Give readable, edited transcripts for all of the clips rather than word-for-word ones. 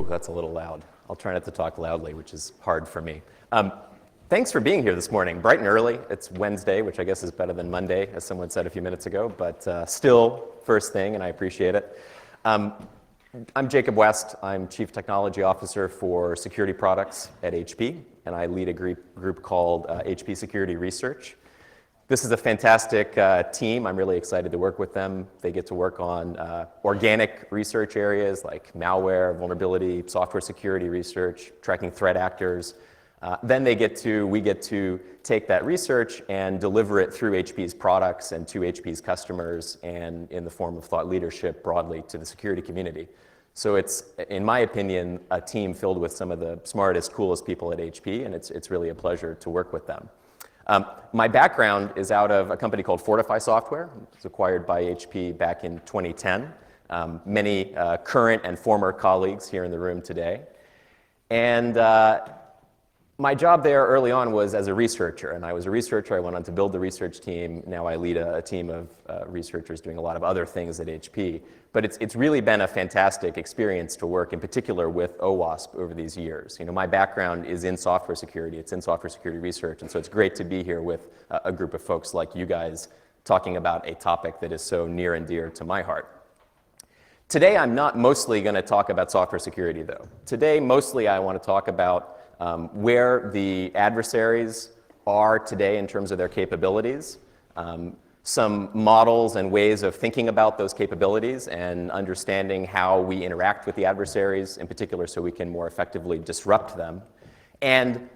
Ooh, that's a little loud. I'll try not to talk loudly, which is hard for me. Thanks for being here this morning, bright and early. It's Wednesday, which I guess is better than Monday, as someone said a few minutes ago, but still first thing, and I appreciate it. I'm Jacob West. I'm Chief Technology Officer for Security Products at HP, and I lead a group called HP Security Research. This is a fantastic team. I'm really excited to work with them. They get to work on organic research areas like malware, vulnerability, software security research, tracking threat actors. Then we get to take that research and deliver it through HP's products and to HP's customers and in the form of thought leadership broadly to the security community. So it's, in my opinion, a team filled with some of the smartest, coolest people at HP, and it's really a pleasure to work with them. My background is out of a company called Fortify Software. It was acquired by HP back in 2010. Many current and former colleagues here in the room today. And my job there early on was as a researcher, and I was a researcher. I went on to build the research team. Now I lead a team of researchers doing a lot of other things at HP. But it's really been a fantastic experience to work, in particular, with OWASP over these years. You know, my background is in software security. It's in software security research, and so it's great to be here with a group of folks like you guys talking about a topic that is so near and dear to my heart. Today, I'm not mostly going to talk about software security, though. Today, mostly I want to talk about where the adversaries are today in terms of their capabilities, some models and ways of thinking about those capabilities and understanding how we interact with the adversaries, in particular, so we can more effectively disrupt them, and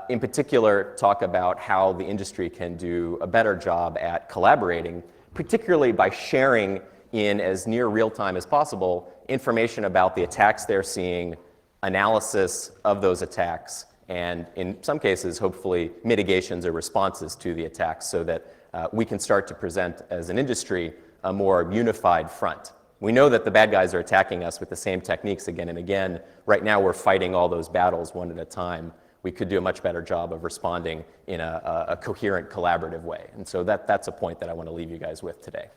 in particular, talk about how the industry can do a better job at collaborating, particularly by sharing in as near real time as possible information about the attacks they're seeing, analysis of those attacks, and in some cases, hopefully, mitigations or responses to the attacks so that we can start to present as an industry a more unified front. We know that the bad guys are attacking us with the same techniques again and again. Right now, we're fighting all those battles one at a time. We could do a much better job of responding in a coherent, collaborative way. And so that's a point that I want to leave you guys with today.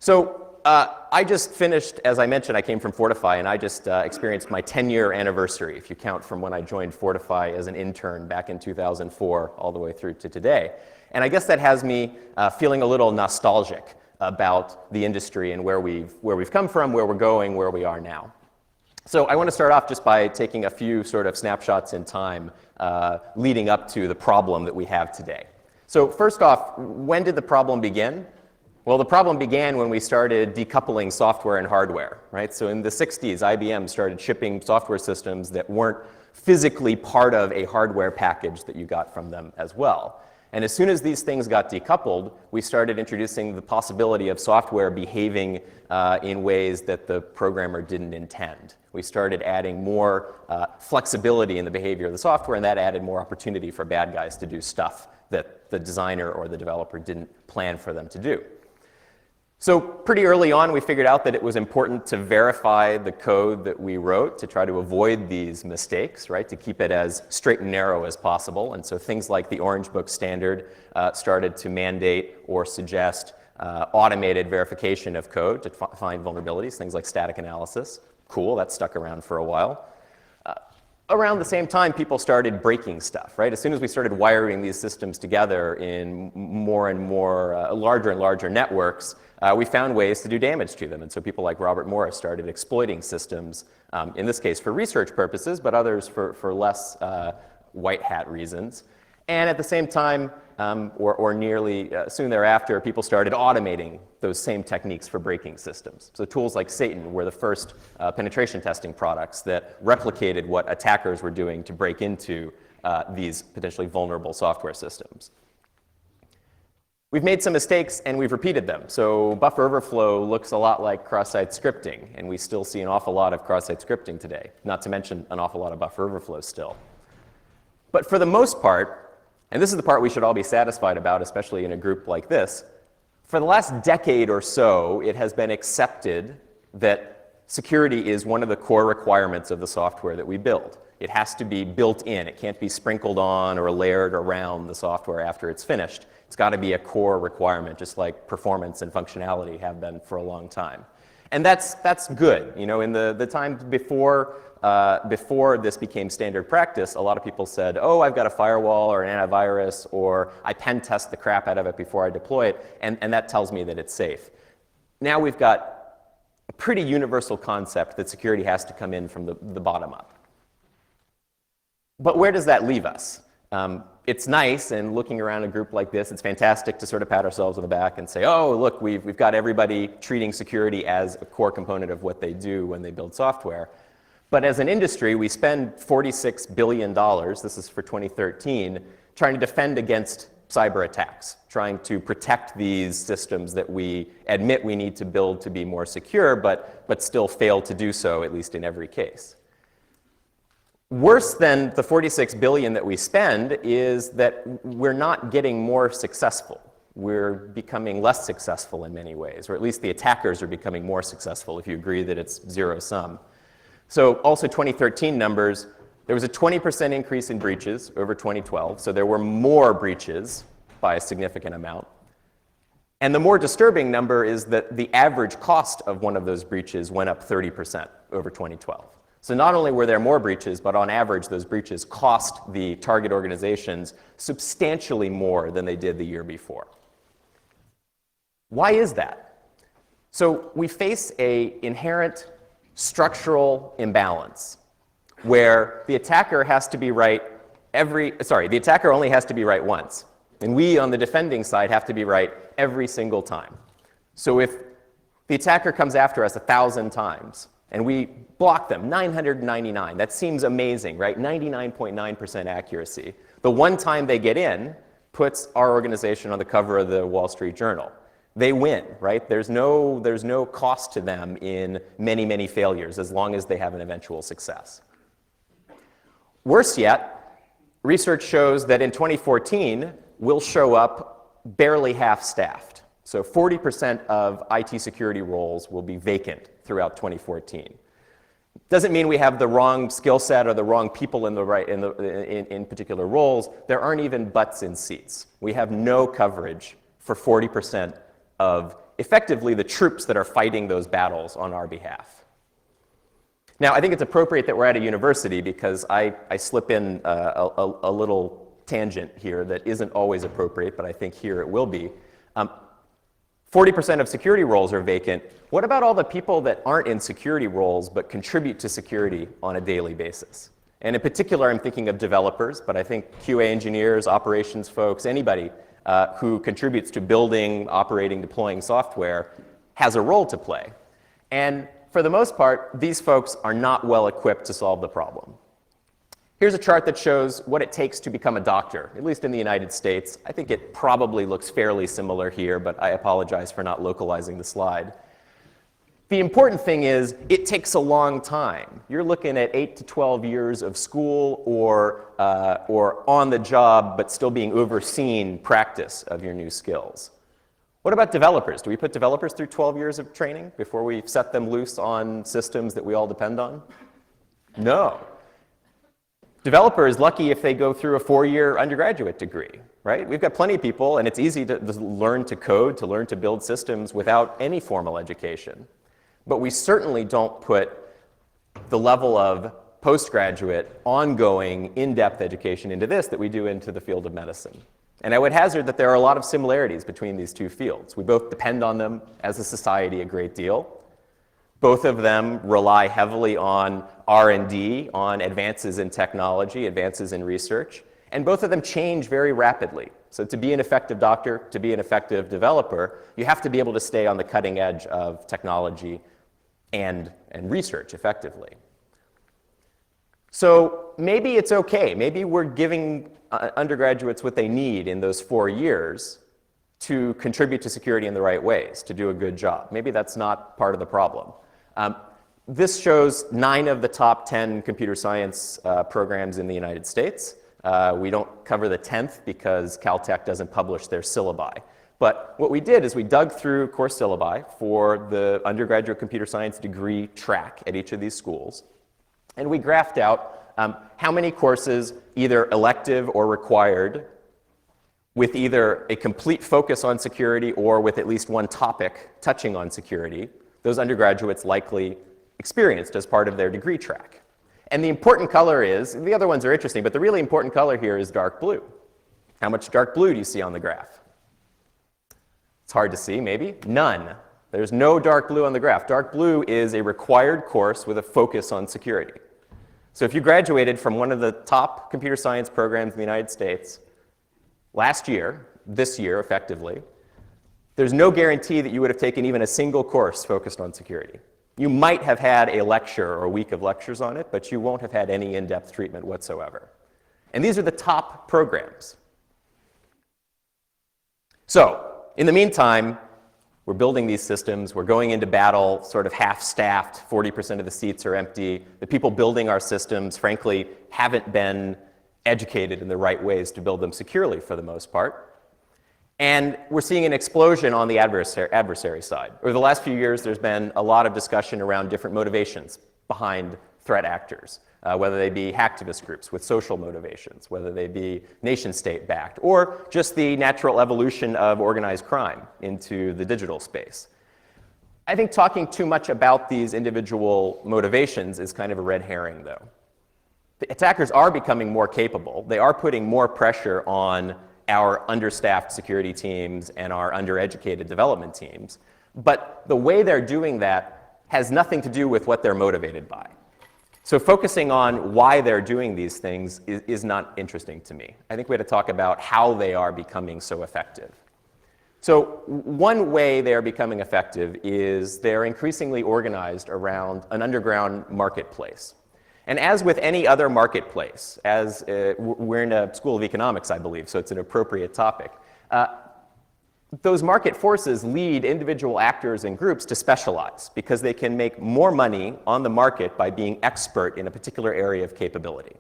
So I just finished, as I mentioned, I came from Fortify, and I just experienced my 10-year anniversary, if you count from when I joined Fortify as an intern back in 2004 all the way through to today. And I guess that has me feeling a little nostalgic about the industry and where we've come from, where we're going, where we are now. So I want to start off just by taking a few sort of snapshots in time leading up to the problem that we have today. So first off, when did the problem begin? Well, the problem began when we started decoupling software and hardware, right? So in the 60s, IBM started shipping software systems that weren't physically part of a hardware package that you got from them as well. And as soon as these things got decoupled, we started introducing the possibility of software behaving in ways that the programmer didn't intend. We started adding more flexibility in the behavior of the software, and that added more opportunity for bad guys to do stuff that the designer or the developer didn't plan for them to do. So pretty early on, we figured out that it was important to verify the code that we wrote to try to avoid these mistakes, right? To keep it as straight and narrow as possible. And so things like the Orange Book standard started to mandate or suggest automated verification of code to find vulnerabilities, things like static analysis. Cool, that stuck around for a while. Around the same time, people started breaking stuff, right? As soon as we started wiring these systems together in more and more larger and larger networks, we found ways to do damage to them. And so people like Robert Morris started exploiting systems, in this case for research purposes, but others for less white hat reasons. And at the same time, or nearly soon thereafter, people started automating those same techniques for breaking systems. So tools like Satan were the first penetration testing products that replicated what attackers were doing to break into these potentially vulnerable software systems. We've made some mistakes and we've repeated them. So buffer overflow looks a lot like cross-site scripting, and we still see an awful lot of cross-site scripting today, not to mention an awful lot of buffer overflow still. But for the most part, and this is the part we should all be satisfied about, especially in a group like this, for the last decade or so, it has been accepted that security is one of the core requirements of the software that we build. It has to be built in. It can't be sprinkled on or layered around the software after it's finished. It's got to be a core requirement, just like performance and functionality have been for a long time. And that's good. You know, in the time before this became standard practice, a lot of people said, oh, I've got a firewall or an antivirus, or I pen test the crap out of it before I deploy it, and that tells me that it's safe. Now we've got a pretty universal concept that security has to come in from the bottom up. But where does that leave us? It's nice, and looking around a group like this, it's fantastic to sort of pat ourselves on the back and say, oh, look, we've got everybody treating security as a core component of what they do when they build software. But as an industry, we spend $46 billion, this is for 2013, trying to defend against cyber attacks, trying to protect these systems that we admit we need to build to be more secure, but still fail to do so, at least in every case. Worse than the $46 billion that we spend is that we're not getting more successful. We're becoming less successful in many ways, or at least the attackers are becoming more successful if you agree that it's zero-sum. So also 2013 numbers, there was a 20% increase in breaches over 2012, so there were more breaches by a significant amount. And the more disturbing number is that the average cost of one of those breaches went up 30% over 2012. So not only were there more breaches, but on average, those breaches cost the target organizations substantially more than they did the year before. Why is that? So we face an inherent structural imbalance where the attacker has to be right the attacker only has to be right once. And we, on the defending side, have to be right every single time. So if the attacker comes after us 1,000 times, and we block them 999. That seems amazing, right? 99.9% accuracy. The one time they get in puts our organization on the cover of the Wall Street Journal. They win, right? There's no cost to them in many, many failures as long as they have an eventual success. Worse yet, research shows that in 2014, we'll show up barely half-staffed. So 40% of IT security roles will be vacant throughout 2014. Doesn't mean we have the wrong skill set or the wrong people in particular roles. There aren't even butts in seats. We have no coverage for 40% of effectively the troops that are fighting those battles on our behalf. Now, I think it's appropriate that we're at a university because I slip in a little tangent here that isn't always appropriate, but I think here it will be. 40% of security roles are vacant. What about all the people that aren't in security roles but contribute to security on a daily basis? And in particular, I'm thinking of developers, but I think QA engineers, operations folks, anybody who contributes to building, operating, deploying software has a role to play. And for the most part, these folks are not well equipped to solve the problem. Here's a chart that shows what it takes to become a doctor, at least in the United States. I think it probably looks fairly similar here, but I apologize for not localizing the slide. The important thing is it takes a long time. You're looking at 8 to 12 years of school or on the job, but still being overseen practice of your new skills. What about developers? Do we put developers through 12 years of training before we set them loose on systems that we all depend on? No. Developer is lucky if they go through a 4-year undergraduate degree, right? We've got plenty of people, and it's easy to learn to code, to learn to build systems without any formal education. But we certainly don't put the level of postgraduate, ongoing, in-depth education into this that we do into the field of medicine. And I would hazard that there are a lot of similarities between these two fields. We both depend on them as a society a great deal. Both of them rely heavily on R&D, on advances in technology, advances in research, and both of them change very rapidly. So to be an effective doctor, to be an effective developer, you have to be able to stay on the cutting edge of technology and research effectively. So maybe it's okay. Maybe we're giving undergraduates what they need in those 4 years to contribute to security in the right ways, to do a good job. Maybe that's not part of the problem. This shows 9 of the top 10 computer science programs in the United States. We don't cover the 10th because Caltech doesn't publish their syllabi. But what we did is we dug through course syllabi for the undergraduate computer science degree track at each of these schools. And we graphed out how many courses, either elective or required, with either a complete focus on security or with at least one topic touching on security, those undergraduates likely experienced as part of their degree track. And the important color is, the other ones are interesting, but the really important color here is dark blue. How much dark blue do you see on the graph? It's hard to see, maybe. None. There's no dark blue on the graph. Dark blue is a required course with a focus on security. So if you graduated from one of the top computer science programs in the United States last year, this year effectively, there's no guarantee that you would have taken even a single course focused on security. You might have had a lecture or a week of lectures on it, but you won't have had any in-depth treatment whatsoever. And these are the top programs. So, in the meantime, we're building these systems. We're going into battle sort of half-staffed. 40% of the seats are empty. The people building our systems, frankly, haven't been educated in the right ways to build them securely for the most part. And we're seeing an explosion on the adversary side. Over the last few years, there's been a lot of discussion around different motivations behind threat actors, whether they be hacktivist groups with social motivations, whether they be nation-state backed, or just the natural evolution of organized crime into the digital space. I think talking too much about these individual motivations is kind of a red herring, though. The attackers are becoming more capable. They are putting more pressure on our understaffed security teams and our undereducated development teams. But the way they're doing that has nothing to do with what they're motivated by. So focusing on why they're doing these things is not interesting to me. I think we have to talk about how they are becoming so effective. So one way they are becoming effective is they're increasingly organized around an underground marketplace. And as with any other marketplace, as we're in a school of economics, I believe, so it's an appropriate topic, those market forces lead individual actors and groups to specialize because they can make more money on the market by being expert in a particular area of capability.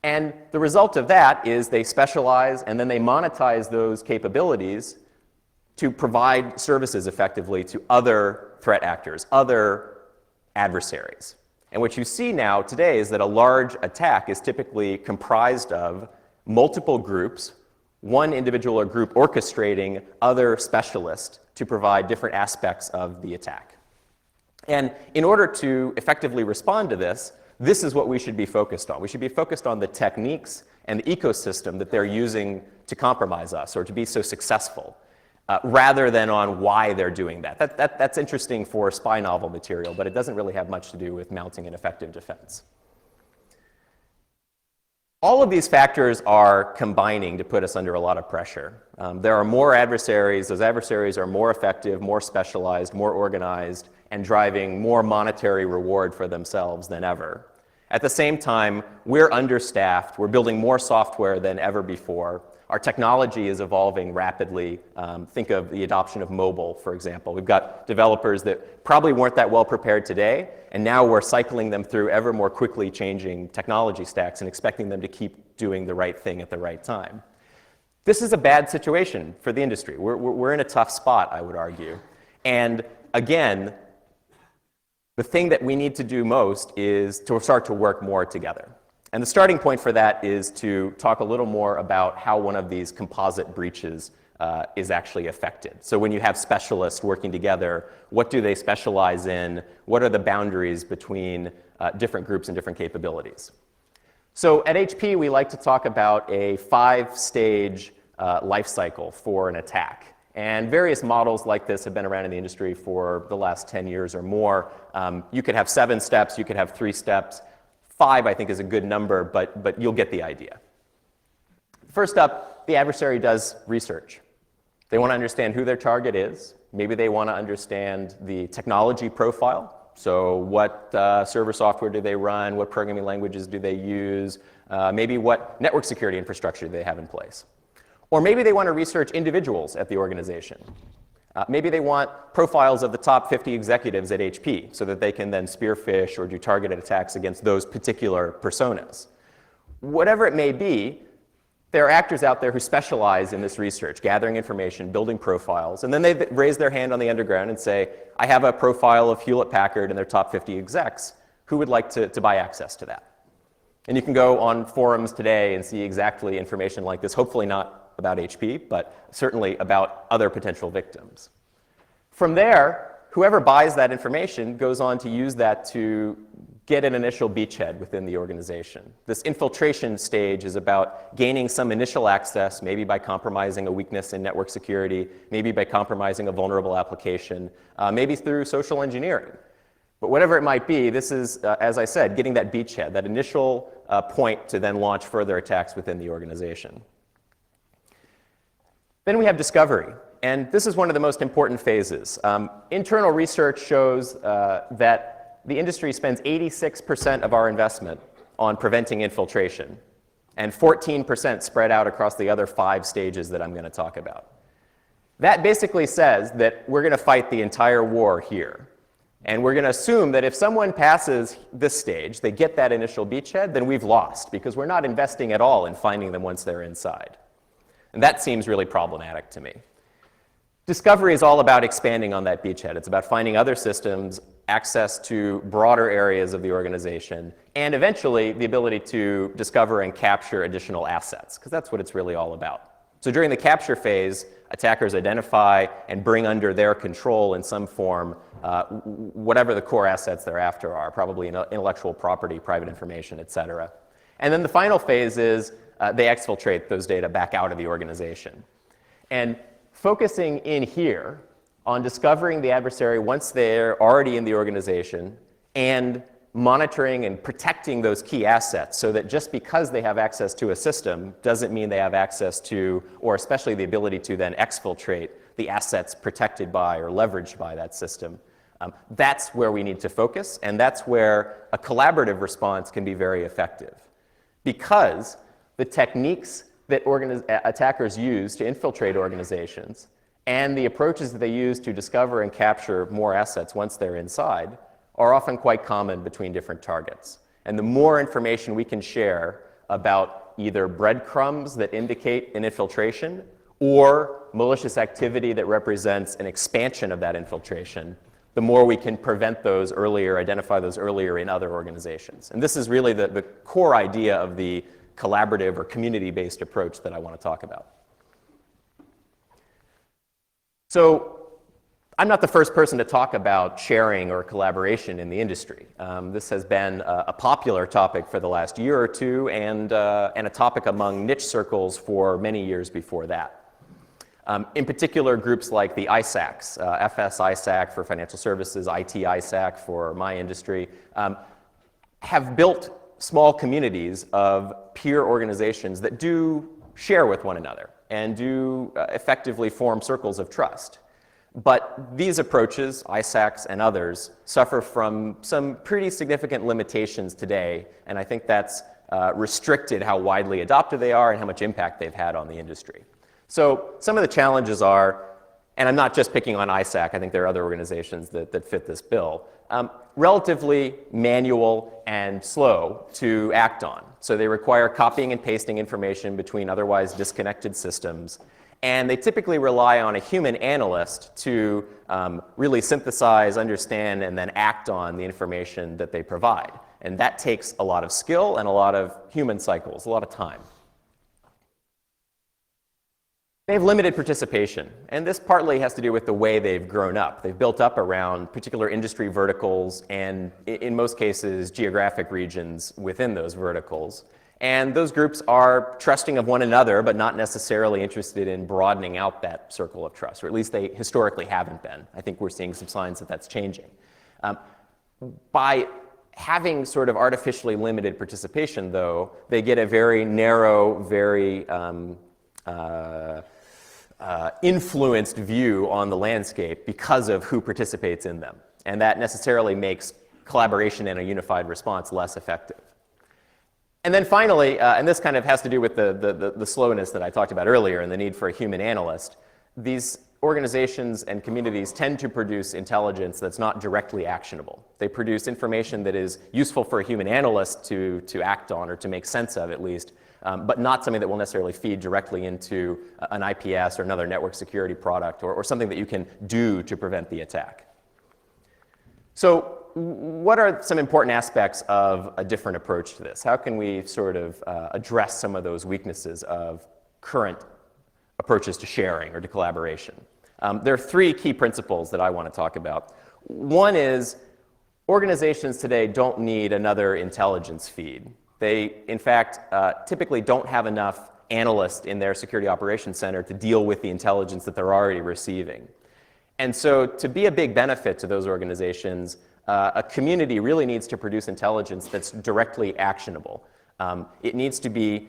And the result of that is they specialize and then they monetize those capabilities to provide services effectively to other threat actors, other adversaries. And what you see now today is that a large attack is typically comprised of multiple groups, one individual or group orchestrating other specialists to provide different aspects of the attack. And in order to effectively respond to this, this is what we should be focused on. We should be focused on the techniques and the ecosystem that they're using to compromise us or to be so successful. Rather than on why they're doing that. That's interesting for spy novel material, but it doesn't really have much to do with mounting an effective defense. All of these factors are combining to put us under a lot of pressure. There are more adversaries. Those adversaries are more effective, more specialized, more organized, and driving more monetary reward for themselves than ever. At the same time, we're understaffed. We're building more software than ever before. Our technology is evolving rapidly. Think of the adoption of mobile, for example. We've got developers that probably weren't that well prepared today, and now we're cycling them through ever more quickly changing technology stacks and expecting them to keep doing the right thing at the right time. This is a bad situation for the industry. We're in a tough spot, I would argue. And again, the thing that we need to do most is to start to work more together. And the starting point for that is to talk a little more about how one of these composite breaches is actually affected. So when you have specialists working together, what do they specialize in? What are the boundaries between different groups and different capabilities? So at HP, we like to talk about a 5-stage life cycle for an attack. And various models like this have been around in the industry for the last 10 years or more. You could have 7 steps, you could have 3 steps. 5, I think, is a good number, but you'll get the idea. First up, the adversary does research. They want to understand who their target is. Maybe they want to understand the technology profile. So what server software do they run? What programming languages do they use? Maybe what network security infrastructure do they have in place? Or maybe they want to research individuals at the organization. Maybe they want profiles of the top 50 executives at HP so that they can then spearfish or do targeted attacks against those particular personas. Whatever it may be, there are actors out there who specialize in this research, gathering information, building profiles, and then they raise their hand on the underground and say, I have a profile of Hewlett-Packard and their top 50 execs. Who would like to buy access to that? And you can go on forums today and see exactly information like this, hopefully not about HP, but certainly about other potential victims. From there, whoever buys that information goes on to use that to get an initial beachhead within the organization. This infiltration stage is about gaining some initial access, maybe by compromising a weakness in network security, maybe by compromising a vulnerable application, maybe through social engineering. But whatever it might be, this is, as I said, getting that beachhead, that initial point to then launch further attacks within the organization. Then we have discovery. And this is one of the most important phases. Internal research shows that the industry spends 86% of our investment on preventing infiltration, and 14% spread out across the other 5 stages that I'm going to talk about. That basically says that we're going to fight the entire war here. And we're going to assume that if someone passes this stage, they get that initial beachhead, then we've lost, because we're not investing at all in finding them once they're inside. And that seems really problematic to me. Discovery is all about expanding on that beachhead. It's about finding other systems, access to broader areas of the organization, and eventually the ability to discover and capture additional assets, because that's what it's really all about. So during the capture phase, attackers identify and bring under their control in some form whatever the core assets they're after are, probably intellectual property, private information, et cetera. And then the final phase is they exfiltrate those data back out of the organization. And focusing in here on discovering the adversary once they're already in the organization and monitoring and protecting those key assets, so that just because they have access to a system doesn't mean they have access to, or especially the ability to then exfiltrate the assets protected by or leveraged by that system. That's where we need to focus, and that's where a collaborative response can be very effective. Because the techniques that attackers use to infiltrate organizations and the approaches that they use to discover and capture more assets once they're inside are often quite common between different targets. And the more information we can share about either breadcrumbs that indicate an infiltration or malicious activity that represents an expansion of that infiltration, the more we can prevent those earlier, identify those earlier in other organizations. And this is really the core idea of the collaborative or community-based approach that I want to talk about. So I'm not the first person to talk about sharing or collaboration in the industry. This has been a popular topic for the last year or two, and a topic among niche circles for many years before that. In particular, groups like the ISACs, FS ISAC for financial services, IT ISAC for my industry, have built small communities of peer organizations that do share with one another and do effectively form circles of trust. But these approaches, ISACs and others, suffer from some pretty significant limitations today, and I think that's restricted how widely adopted they are and how much impact they've had on the industry. So some of the challenges are, and I'm not just picking on ISAC, I think there are other organizations that fit this bill, relatively manual and slow to act on. So they require copying and pasting information between otherwise disconnected systems, and they typically rely on a human analyst to really synthesize, understand, and then act on the information that they provide. And that takes a lot of skill and a lot of human cycles, a lot of time. They have limited participation, and this partly has to do with the way they've grown up. They've built up around particular industry verticals and, in most cases, geographic regions within those verticals. And those groups are trusting of one another, but not necessarily interested in broadening out that circle of trust, or at least they historically haven't been. I think we're seeing some signs that that's changing. By having sort of artificially limited participation, though, they get a very narrow, very influenced view on the landscape because of who participates in them. And that necessarily makes collaboration and a unified response less effective. And then finally, and this kind of has to do with the slowness that I talked about earlier and the need for a human analyst, these organizations and communities tend to produce intelligence that's not directly actionable. They produce information that is useful for a human analyst to act on or to make sense of, at least, but not something that will necessarily feed directly into an IPS or another network security product or something that you can do to prevent the attack. So what are some important aspects of a different approach to this? How can we sort of address some of those weaknesses of current approaches to sharing or to collaboration? There are 3 key principles that I want to talk about. One is organizations today don't need another intelligence feed. They, in fact, typically don't have enough analysts in their security operations center to deal with the intelligence that they're already receiving. And so to be a big benefit to those organizations, a community really needs to produce intelligence that's directly actionable. It needs to be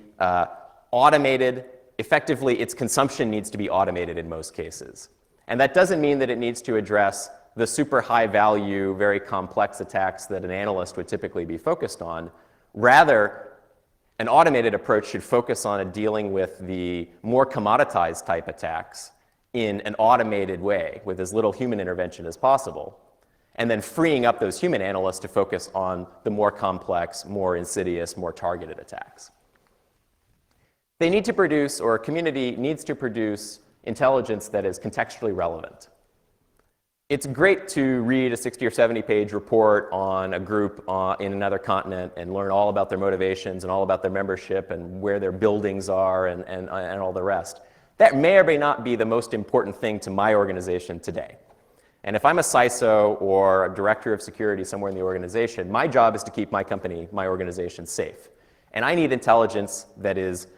automated. Effectively, its consumption needs to be automated in most cases. And that doesn't mean that it needs to address the super high value, very complex attacks that an analyst would typically be focused on. Rather, an automated approach should focus on dealing with the more commoditized type attacks in an automated way with as little human intervention as possible, and then freeing up those human analysts to focus on the more complex, more insidious, more targeted attacks. They need to produce, or a community needs to produce, intelligence that is contextually relevant. It's great to read a 60 or 70 page report on a group in another continent and learn all about their motivations and all about their membership and where their buildings are and all the rest. That may or may not be the most important thing to my organization today. And if I'm a CISO or a director of security somewhere in the organization, my job is to keep my company, my organization safe. And I need intelligence that is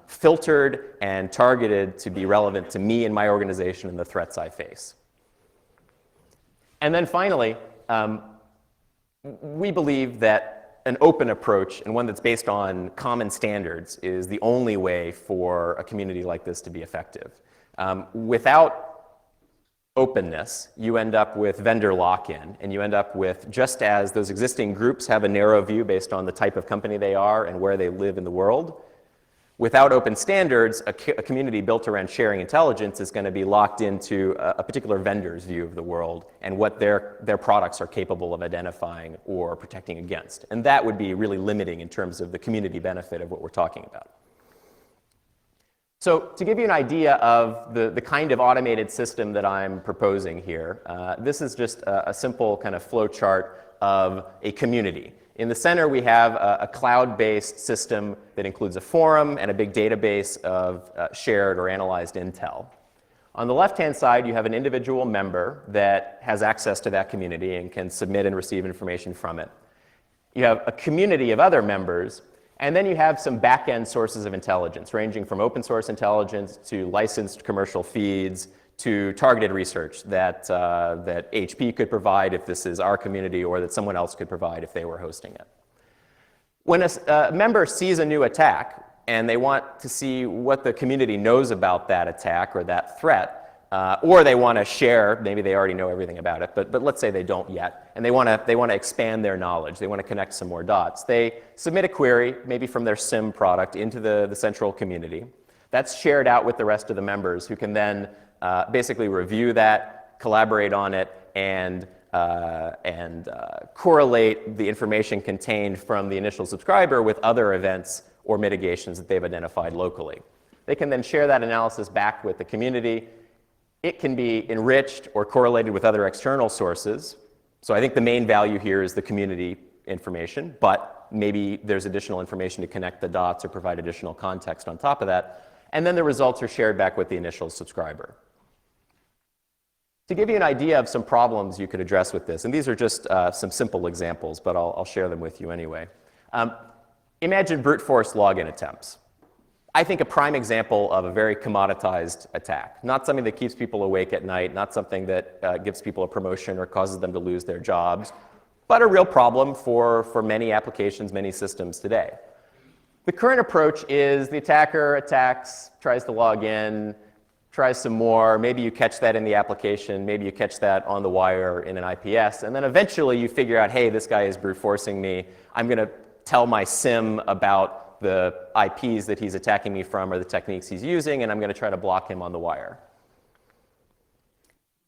filtered and targeted to be relevant to me and my organization and the threats I face. And then finally, we believe that an open approach and one that's based on common standards is the only way for a community like this to be effective. Without openness, you end up with vendor lock-in, and you end up with, just as those existing groups have a narrow view based on the type of company they are and where they live in the world, without open standards, a community built around sharing intelligence is going to be locked into a particular vendor's view of the world and what their products are capable of identifying or protecting against. And that would be really limiting in terms of the community benefit of what we're talking about. So to give you an idea of the kind of automated system that I'm proposing here, this is just a simple kind of flow chart of a community. In the center, we have a cloud-based system that includes a forum and a big database of shared or analyzed intel. On the left-hand side, you have an individual member that has access to that community and can submit and receive information from it. You have a community of other members, and then you have some back-end sources of intelligence, ranging from open source intelligence to licensed commercial feeds to targeted research that HP could provide if this is our community, or that someone else could provide if they were hosting it. When a member sees a new attack and they want to see what the community knows about that attack or that threat, or they want to share, maybe they already know everything about it, but let's say they don't yet, and they want to expand their knowledge, they want to connect some more dots. They submit a query, maybe from their SIM product, into the central community. That's shared out with the rest of the members, who can then basically review that, collaborate on it, and correlate the information contained from the initial subscriber with other events or mitigations that they've identified locally. They can then share that analysis back with the community. It can be enriched or correlated with other external sources. So I think the main value here is the community information, but maybe there's additional information to connect the dots or provide additional context on top of that. And then the results are shared back with the initial subscriber. To give you an idea of some problems you could address with this, and these are just some simple examples, but I'll share them with you anyway. Imagine brute force login attempts. I think a prime example of a very commoditized attack. Not something that keeps people awake at night, not something that gives people a promotion or causes them to lose their jobs, but a real problem for many applications, many systems today. The current approach is the attacker attacks, tries to log in, tries some more, maybe you catch that in the application, maybe you catch that on the wire in an IPS, and then eventually you figure out, hey, this guy is brute forcing me. I'm going to tell my SIM about the IPs that he's attacking me from or the techniques he's using, and I'm going to try to block him on the wire.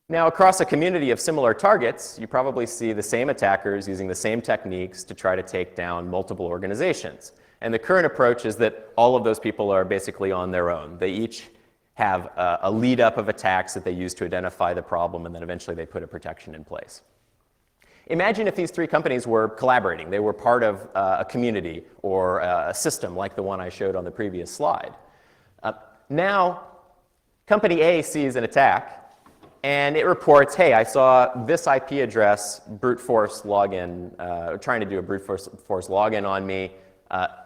Now, across a community of similar targets, you probably see the same attackers using the same techniques to try to take down multiple organizations. And the current approach is that all of those people are basically on their own. They each have a lead up of attacks that they use to identify the problem, and then eventually they put a protection in place. Imagine if these three companies were collaborating. They were part of a community or a system like the one I showed on the previous slide. Now, company A sees an attack, and it reports, hey, I saw this IP address brute force login, trying to do a brute force login on me.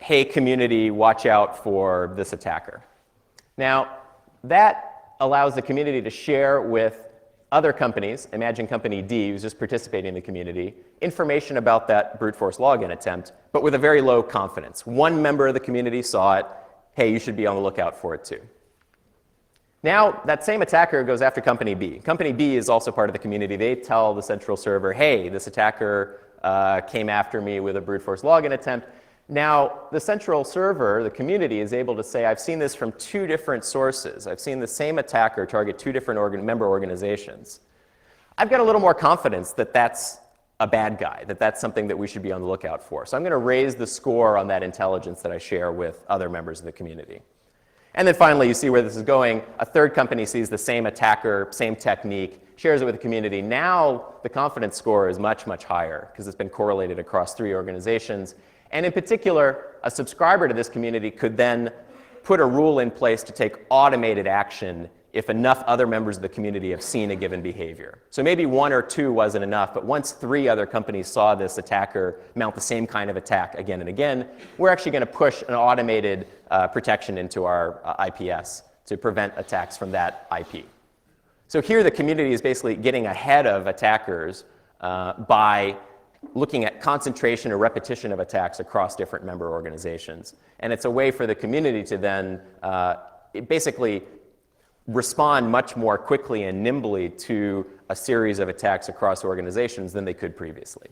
Hey, community, watch out for this attacker. Now, that allows the community to share with other companies, imagine company D, who's just participating in the community, information about that brute force login attempt, but with a very low confidence. One member of the community saw it. Hey, you should be on the lookout for it too. Now, that same attacker goes after company B. Company B is also part of the community. They tell the central server, hey, this attacker came after me with a brute force login attempt. Now, the central server, the community, is able to say, I've seen this from 2 different sources. I've seen the same attacker target 2 different member organizations. I've got a little more confidence that that's a bad guy, that that's something that we should be on the lookout for. So I'm going to raise the score on that intelligence that I share with other members of the community. And then finally, you see where this is going. A third company sees the same attacker, same technique, shares it with the community. Now the confidence score is much, much higher because it's been correlated across 3 organizations. And in particular, a subscriber to this community could then put a rule in place to take automated action if enough other members of the community have seen a given behavior. So maybe 1 or 2 wasn't enough, but once 3 other companies saw this attacker mount the same kind of attack again and again, we're actually going to push an automated protection into our IPS to prevent attacks from that IP. So here the community is basically getting ahead of attackers by looking at concentration or repetition of attacks across different member organizations. And it's a way for the community to then basically respond much more quickly and nimbly to a series of attacks across organizations than they could previously.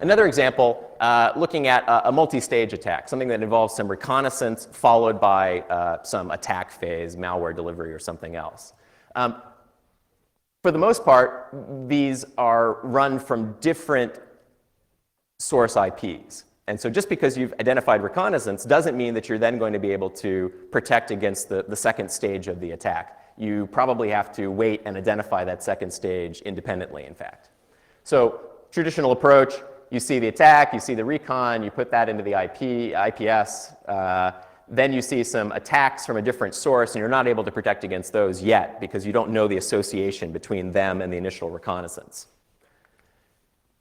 Another example, looking at a multi-stage attack, something that involves some reconnaissance followed by some attack phase, malware delivery, or something else. For the most part, these are run from different source IPs. And so just because you've identified reconnaissance doesn't mean that you're then going to be able to protect against the second stage of the attack. You probably have to wait and identify that second stage independently, in fact. So traditional approach, you see the attack, you see the recon, you put that into the IPS, then you see some attacks from a different source, and you're not able to protect against those yet because you don't know the association between them and the initial reconnaissance.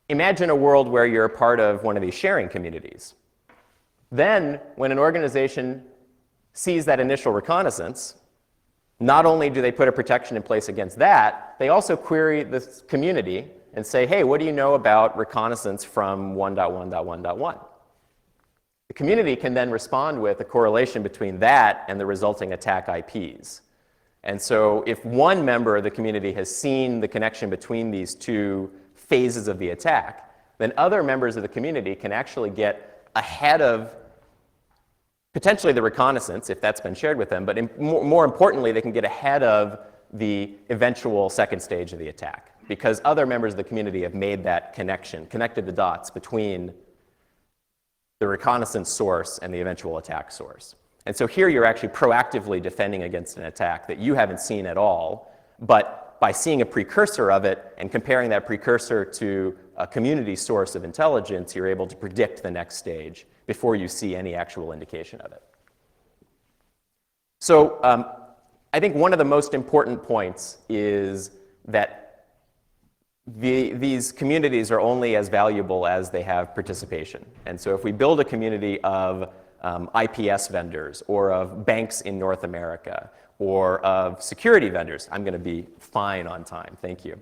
Imagine a world where you're a part of one of these sharing communities. Then, when an organization sees that initial reconnaissance, not only do they put a protection in place against that, they also query this community and say, hey, what do you know about reconnaissance from 1.1.1.1? The community can then respond with a correlation between that and the resulting attack IPs. And so if one member of the community has seen the connection between these 2 phases of the attack, then other members of the community can actually get ahead of potentially the reconnaissance, if that's been shared with them, but more importantly, they can get ahead of the eventual second stage of the attack because other members of the community have made that connection, connected the dots between the reconnaissance source and the eventual attack source. And so here you're actually proactively defending against an attack that you haven't seen at all, but by seeing a precursor of it and comparing that precursor to a community source of intelligence, you're able to predict the next stage before you see any actual indication of it. So I think one of the most important points is that these communities are only as valuable as they have participation. And so if we build a community of IPS vendors or of banks in North America or of security vendors, I'm going to be fine on time, thank you.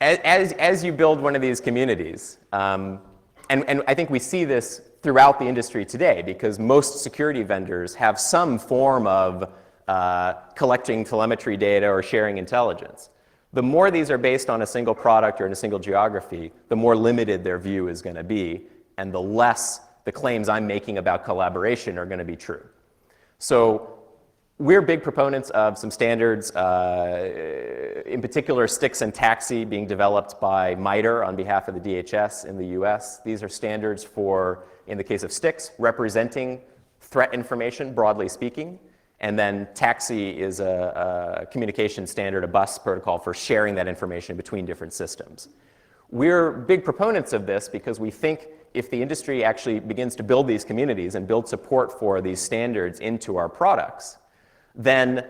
As you build one of these communities, and I think we see this throughout the industry today because most security vendors have some form of collecting telemetry data or sharing intelligence. The more these are based on a single product or in a single geography, the more limited their view is going to be, and the less the claims I'm making about collaboration are going to be true. So we're big proponents of some standards, in particular STIX and TAXI being developed by MITRE on behalf of the DHS in the US. These are standards for, in the case of STIX, representing threat information, broadly speaking. And then TAXI is a communication standard, a bus protocol for sharing that information between different systems. We're big proponents of this because we think if the industry actually begins to build these communities and build support for these standards into our products, then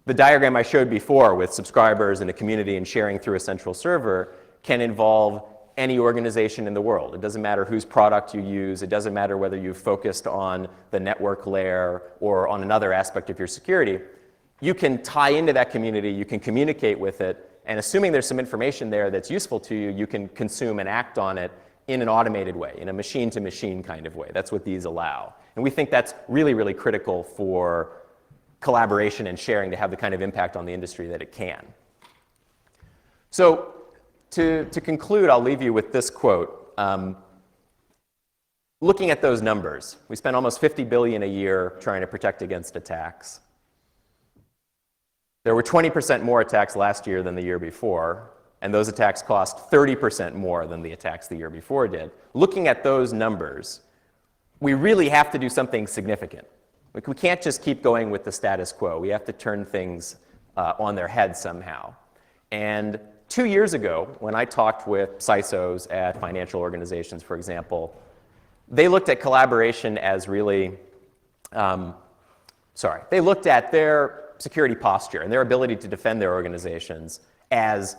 the diagram I showed before with subscribers and a community and sharing through a central server can involve any organization in the world. It doesn't matter whose product you use. It doesn't matter whether you've focused on the network layer or on another aspect of your security. You can tie into that community. You can communicate with it. And assuming there's some information there that's useful to you, you can consume and act on it in an automated way, in a machine-to-machine kind of way. That's what these allow. And we think that's really, really critical for collaboration and sharing to have the kind of impact on the industry that it can. So to conclude, I'll leave you with this quote. Looking at those numbers, we spend almost $50 billion a year trying to protect against attacks. There were 20% more attacks last year than the year before, and those attacks cost 30% more than the attacks the year before did. Looking at those numbers, we really have to do something significant. Like, we can't just keep going with the status quo. We have to turn things on their head somehow. And 2 years ago, when I talked with CISOs at financial organizations, for example, they looked at collaboration as really, they looked at their security posture and their ability to defend their organizations as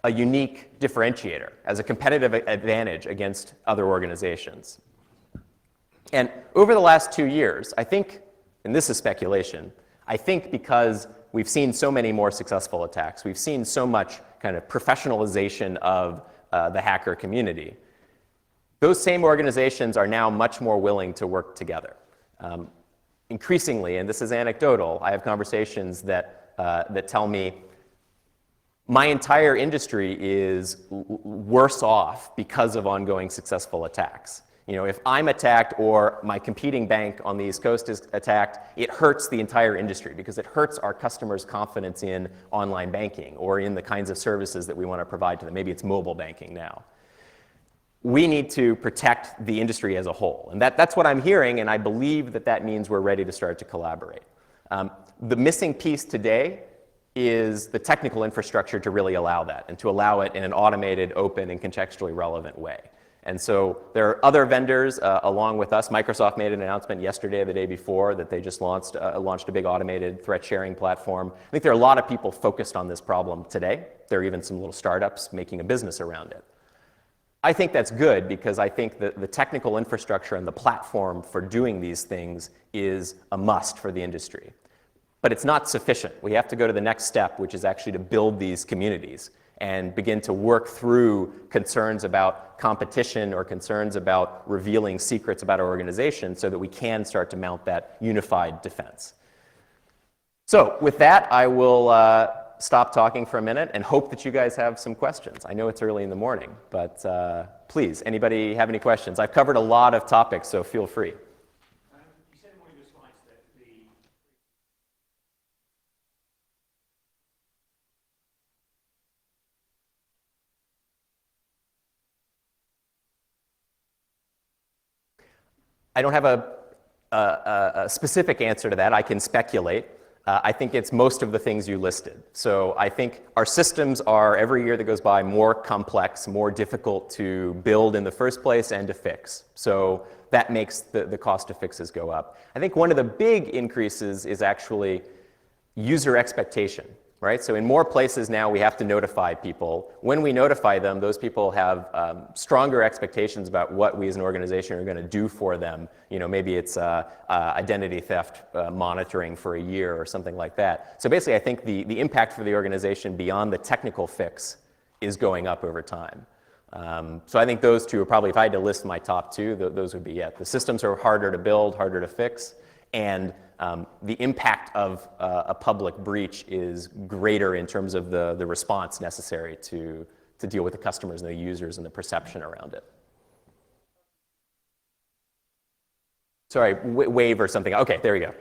a unique differentiator, as a competitive advantage against other organizations. And over the last 2 years, I think, and this is speculation, I think because we've seen so many more successful attacks, we've seen so much kind of professionalization of the hacker community, those same organizations are now much more willing to work together. Increasingly, and this is anecdotal, I have conversations that tell me my entire industry is worse off because of ongoing successful attacks. You know, if I'm attacked or my competing bank on the East Coast is attacked, it hurts the entire industry because it hurts our customers' confidence in online banking or in the kinds of services that we want to provide to them. Maybe it's mobile banking now. We need to protect the industry as a whole. And that's what I'm hearing, and I believe that that means we're ready to start to collaborate. The missing piece today is the technical infrastructure to really allow that and to allow it in an automated, open, and contextually relevant way. And so there are other vendors along with us. Microsoft made an announcement yesterday or the day before that they just launched a big automated threat sharing platform. I think there are a lot of people focused on this problem today. There are even some little startups making a business around it. I think that's good because I think that the technical infrastructure and the platform for doing these things is a must for the industry. But it's not sufficient. We have to go to the next step, which is actually to build these communities and begin to work through concerns about competition or concerns about revealing secrets about our organization so that we can start to mount that unified defense. So with that, I will stop talking for a minute and hope that you guys have some questions. I know it's early in the morning, but please, anybody have any questions? I've covered a lot of topics, so feel free. You said in one of your slides that I don't have a specific answer to that. I can speculate. I think it's most of the things you listed. So I think our systems are, every year that goes by, more complex, more difficult to build in the first place and to fix. So that makes the cost of fixes go up. I think one of the big increases is actually user expectation, right? So in more places now, we have to notify people. When we notify them, those people have stronger expectations about what we as an organization are going to do for them. You know, maybe it's identity theft monitoring for a year or something like that. So basically, I think the impact for the organization beyond the technical fix is going up over time. So I think those two are probably, if I had to list my top two, those would be it. The systems are harder to build, harder to fix, and the impact of a public breach is greater in terms of the response necessary to deal with the customers and the users and the perception around it. Sorry, wave or something. Okay, there we go.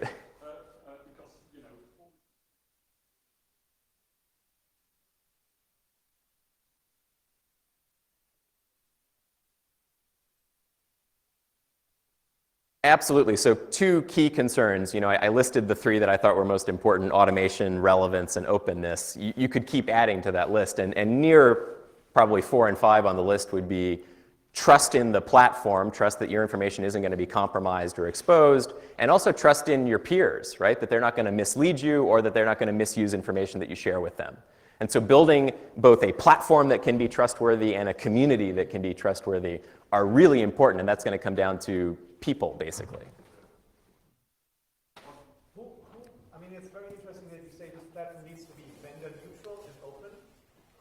Absolutely. So two key concerns. You know, I listed the three that I thought were most important: automation, relevance, and openness. You could keep adding to that list, and near probably 4 and 5 on the list would be trust in the platform, trust that your information isn't going to be compromised or exposed, and also trust in your peers, right? That they're not going to mislead you or that they're not going to misuse information that you share with them. And so building both a platform that can be trustworthy and a community that can be trustworthy are really important, and that's going to come down to people, basically. I mean, it's very interesting that you say this platform needs to be vendor neutral and open.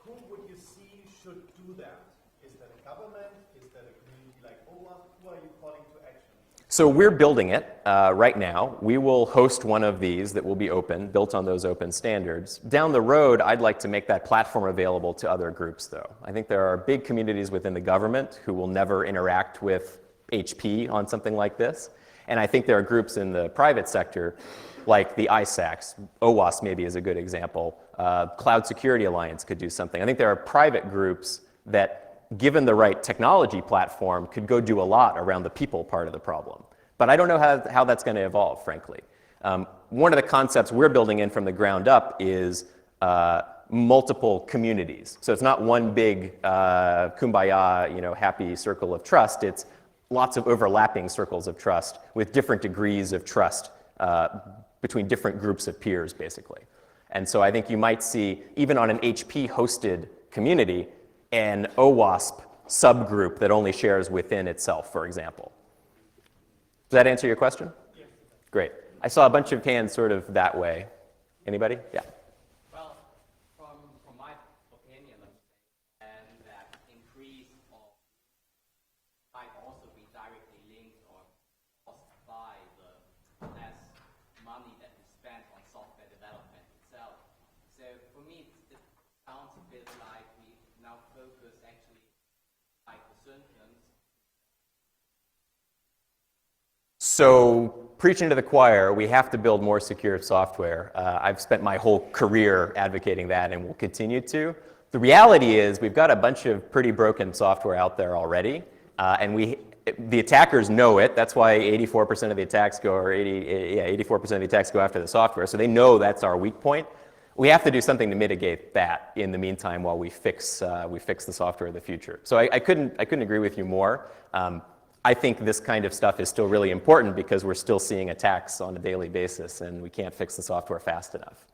Who would you see should do that? Is that a government? Is that a community like OWASP? Who are you calling to action? So we're building it right now. We will host one of these that will be open, built on those open standards. Down the road, I'd like to make that platform available to other groups, though. I think there are big communities within the government who will never interact with HP on something like this. And I think there are groups in the private sector, like the ISACs. OWASP maybe is a good example. Cloud Security Alliance could do something. I think there are private groups that, given the right technology platform, could go do a lot around the people part of the problem. But I don't know how that's going to evolve, frankly. One of the concepts we're building in from the ground up is multiple communities. So it's not one big kumbaya, happy circle of trust. It's lots of overlapping circles of trust with different degrees of trust between different groups of peers, basically. And so I think you might see, even on an HP-hosted community, an OWASP subgroup that only shares within itself, for example. Does that answer your question? Yes. Great. I saw a bunch of hands sort of that way. Anybody? Yeah. Well, from my opinion, and that increase of might also be directly linked or caused by the less money that we spend on software development itself. So for me, it sounds a bit like we now focus actually like the sentence. So, preaching to the choir, we have to build more secure software. I've spent my whole career advocating that and will continue to. The reality is we've got a bunch of pretty broken software out there already, and the attackers know it. That's why 84% of the attacks go, or 84% of the attacks go after the software. So they know that's our weak point. We have to do something to mitigate that in the meantime while we fix the software of the future. So I couldn't agree with you more. I think this kind of stuff is still really important because we're still seeing attacks on a daily basis and we can't fix the software fast enough.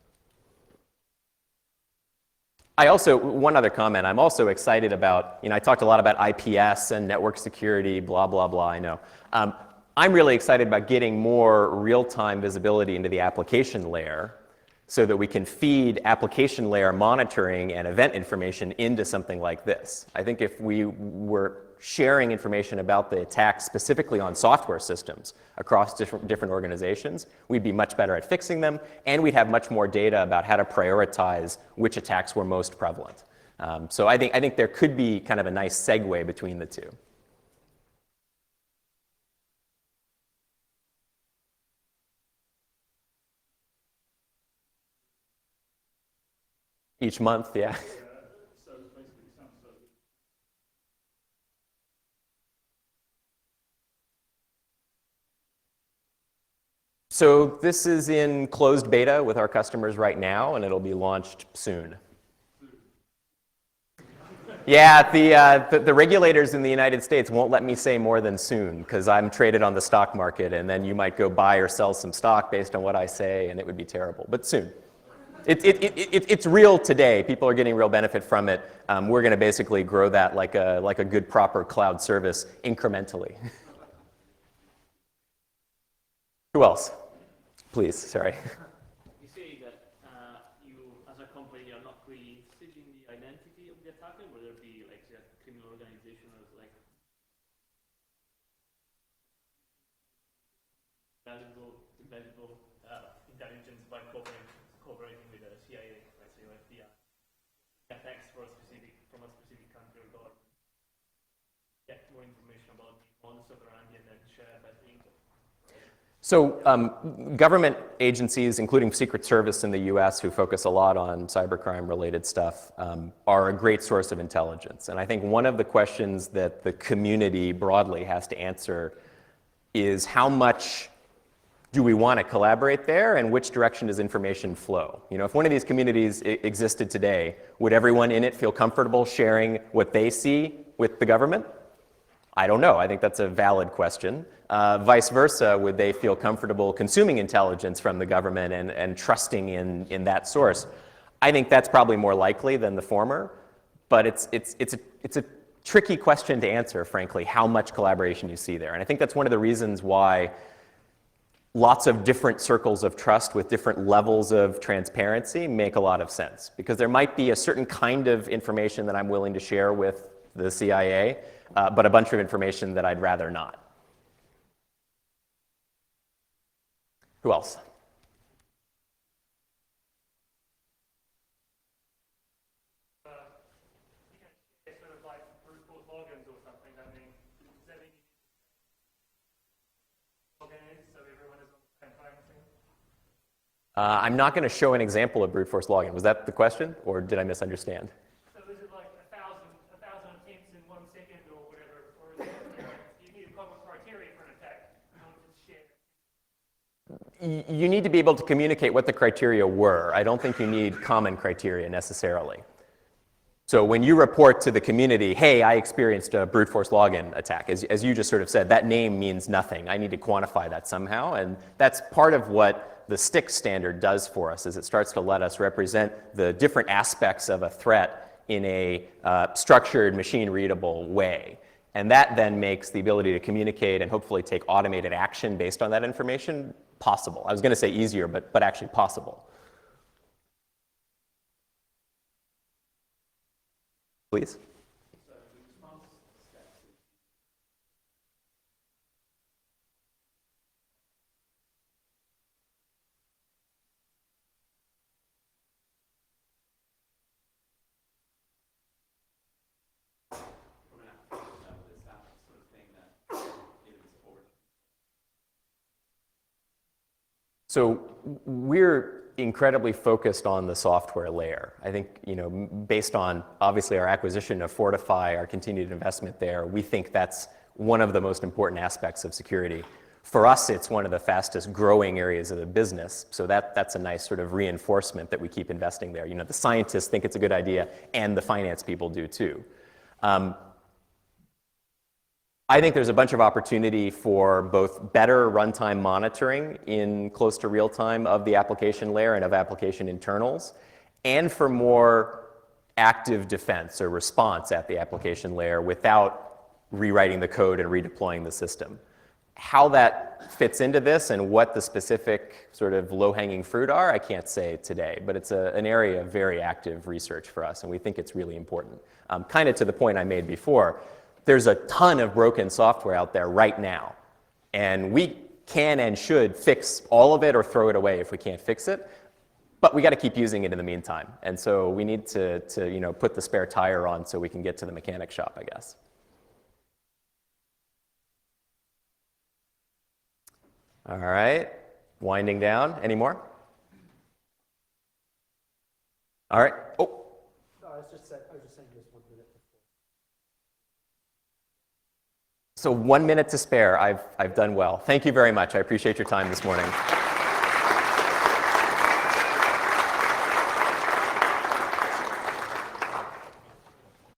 One other comment, I'm also excited about, I talked a lot about IPS and network security, blah, blah, blah, I know. I'm really excited about getting more real-time visibility into the application layer so that we can feed application layer monitoring and event information into something like this. I think if we were sharing information about the attacks specifically on software systems across different organizations, we'd be much better at fixing them, and we'd have much more data about how to prioritize which attacks were most prevalent. So I think there could be kind of a nice segue between the two. Each month, yeah. So this is in closed beta with our customers right now, and it'll be launched soon. Yeah, the regulators in the United States won't let me say more than soon because I'm traded on the stock market, and then you might go buy or sell some stock based on what I say, and it would be terrible. But soon. It's real today. People are getting real benefit from it. We're going to basically grow that like a good, proper cloud service incrementally. Who else? Please, sorry. You say that you, as a company, are not really seeking the identity of the attacker, whether it be like a criminal organization or like valuable intelligence by cooperating with the CIA, let's say, or FBI, attacks from a specific country or government. Get more information about the modus operandi and then share that info. So government agencies, including Secret Service in the US, who focus a lot on cybercrime-related stuff, are a great source of intelligence. And I think one of the questions that the community broadly has to answer is how much do we want to collaborate there, and which direction does information flow? You know, if one of these communities existed today, would everyone in it feel comfortable sharing what they see with the government? I don't know. I think that's a valid question. Vice versa, would they feel comfortable consuming intelligence from the government and trusting in that source? I think that's probably more likely than the former, but it's a tricky question to answer, frankly, how much collaboration you see there. And I think that's one of the reasons why lots of different circles of trust with different levels of transparency make a lot of sense, because there might be a certain kind of information that I'm willing to share with the CIA, but a bunch of information that I'd rather not. Who else? Sort of like brute force logins or something. I mean, does that mean login so everyone is on the same time? I'm not going to show an example of brute force login. Was that the question, or did I misunderstand? So is it like 1,000 attempts in 1 second or whatever, or is it you need a common criteria for an attack in order to share? You need to be able to communicate what the criteria were. I don't think you need common criteria necessarily. So when you report to the community, hey, I experienced a brute force login attack, as you just sort of said, that name means nothing. I need to quantify that somehow, and that's part of what the STIC standard does for us, is it starts to let us represent the different aspects of a threat in a structured, machine-readable way. And that then makes the ability to communicate and hopefully take automated action based on that information possible. I was going to say easier, but actually possible. Please. So we're incredibly focused on the software layer. I think, you know, based on obviously our acquisition of Fortify, our continued investment there, we think that's one of the most important aspects of security. For us, it's one of the fastest growing areas of the business. So that's a nice sort of reinforcement that we keep investing there. You know, the scientists think it's a good idea, and the finance people do too. I think there's a bunch of opportunity for both better runtime monitoring in close to real time of the application layer and of application internals, and for more active defense or response at the application layer without rewriting the code and redeploying the system. How that fits into this and what the specific sort of low-hanging fruit are, I can't say today, but it's an area of very active research for us, and we think it's really important. Kind of to the point I made before, there's a ton of broken software out there right now, and we can and should fix all of it or throw it away if we can't fix it, but we got to keep using it in the meantime. And so we need to you know, put the spare tire on so we can get to the mechanic shop, I guess. All right, winding down. Any more? All right. Oh. No, I was just saying just 1 minute before. So 1 minute to spare. I've done well. Thank you very much. I appreciate your time this morning.